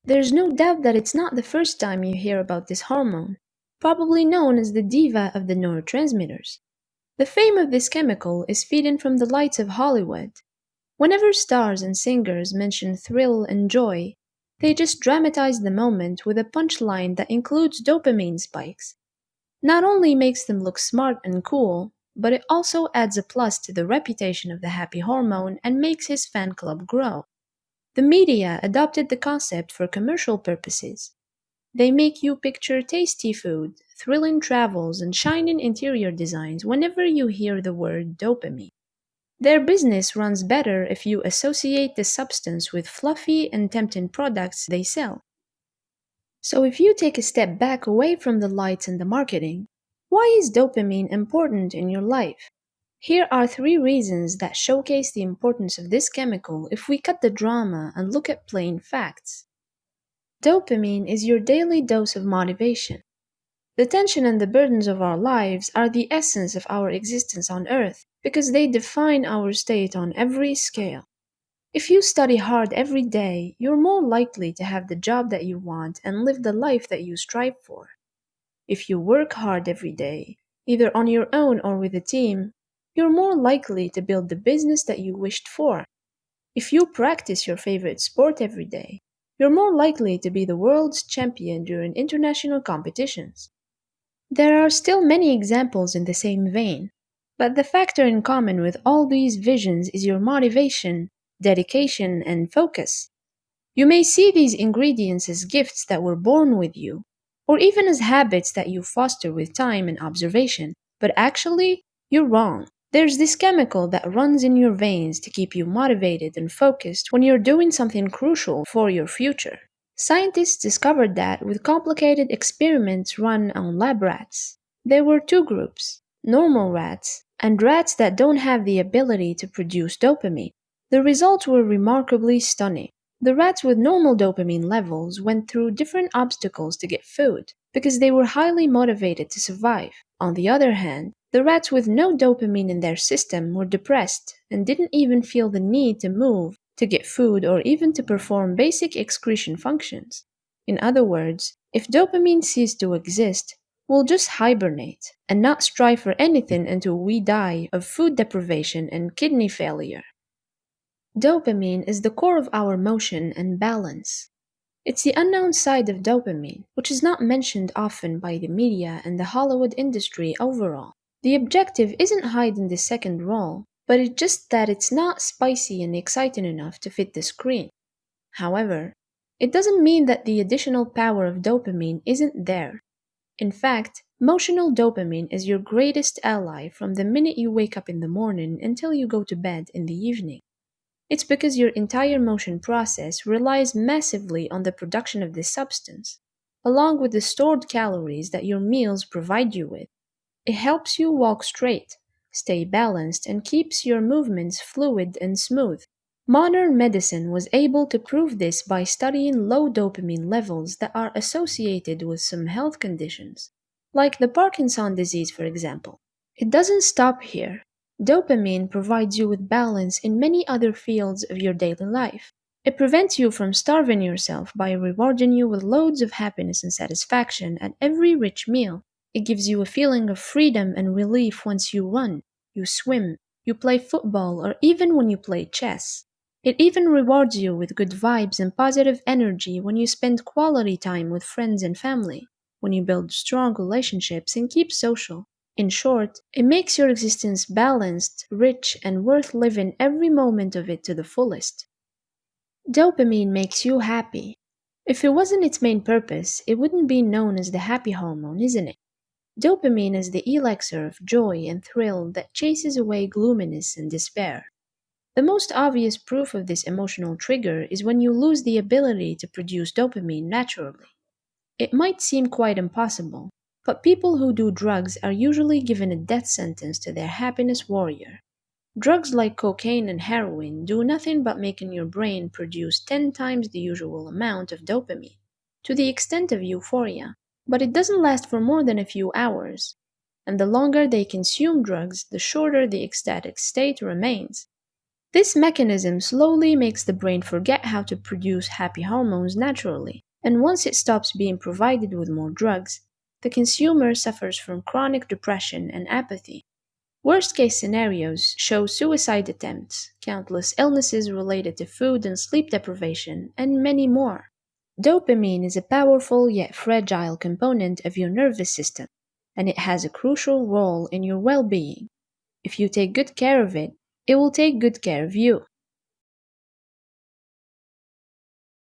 There's no doubt that it's not the first time you hear about this hormone, probably known as the diva of the neurotransmitters. The fame of this chemical is feeding from the lights of Hollywood. Whenever stars and singers mention thrill and joy, they just dramatize the moment with a punchline that includes dopamine spikes. Not only makes them look smart and cool, but it also adds a plus to the reputation of the happy hormone and makes his fan club grow. The media adopted the concept for commercial purposes. They make you picture tasty food, thrilling travels, and shining interior designs whenever you hear the word dopamine. Their business runs better if you associate the substance with fluffy and tempting products they sell. So, if you take a step back away from the lights and the marketing, why is dopamine important in your life? Here are three reasons that showcase the importance of this chemical if we cut the drama and look at plain facts. Dopamine is your daily dose of motivation. The tension and the burdens of our lives are the essence of our existence on Earth because they define our state on every scale. If you study hard every day, you're more likely to have the job that you want and live the life that you strive for. If you work hard every day, either on your own or with a team, you're more likely to build the business that you wished for. If you practice your favorite sport every day, you're more likely to be the world's champion during international competitions. There are still many examples in the same vein, but the factor in common with all these visions is your motivation, dedication, and focus. You may see these ingredients as gifts that were born with you, or even as habits that you foster with time and observation, but actually, you're wrong. There's this chemical that runs in your veins to keep you motivated and focused when you're doing something crucial for your future. Scientists discovered that with complicated experiments run on lab rats. There were two groups, normal rats and rats that don't have the ability to produce dopamine. The results were remarkably stunning. The rats with normal dopamine levels went through different obstacles to get food because they were highly motivated to survive. On the other hand, the rats with no dopamine in their system were depressed and didn't even feel the need to move, to get food, or even to perform basic excretion functions. In other words, if dopamine ceased to exist, we'll just hibernate and not strive for anything until we die of food deprivation and kidney failure. Dopamine is the core of our motion and balance. It's the unknown side of dopamine, which is not mentioned often by the media and the Hollywood industry overall. The objective isn't hiding the second role, but it's just that it's not spicy and exciting enough to fit the screen. However, it doesn't mean that the additional power of dopamine isn't there. In fact, emotional dopamine is your greatest ally from the minute you wake up in the morning until you go to bed in the evening. It's because your entire motion process relies massively on the production of this substance, along with the stored calories that your meals provide you with. It helps you walk straight, stay balanced, and keeps your movements fluid and smooth. Modern medicine was able to prove this by studying low dopamine levels that are associated with some health conditions, like the Parkinson disease, for example. It doesn't stop here. Dopamine provides you with balance in many other fields of your daily life. It prevents you from starving yourself by rewarding you with loads of happiness and satisfaction at every rich meal. It gives you a feeling of freedom and relief once you run, you swim, you play football, or even when you play chess. It even rewards you with good vibes and positive energy when you spend quality time with friends and family, when you build strong relationships and keep social. In short, it makes your existence balanced, rich, and worth living every moment of it to the fullest. Dopamine makes you happy. If it wasn't its main purpose, it wouldn't be known as the happy hormone, isn't it? Dopamine is the elixir of joy and thrill that chases away gloominess and despair. The most obvious proof of this emotional trigger is when you lose the ability to produce dopamine naturally. It might seem quite impossible, but people who do drugs are usually given a death sentence to their happiness warrior. Drugs like cocaine and heroin do nothing but making your brain produce 10 times the usual amount of dopamine, to the extent of euphoria, but it doesn't last for more than a few hours, and the longer they consume drugs, the shorter the ecstatic state remains. This mechanism slowly makes the brain forget how to produce happy hormones naturally, and once it stops being provided with more drugs, the consumer suffers from chronic depression and apathy. Worst case scenarios show suicide attempts, countless illnesses related to food and sleep deprivation, and many more. Dopamine is a powerful yet fragile component of your nervous system, and it has a crucial role in your well being. If you take good care of it, it will take good care of you.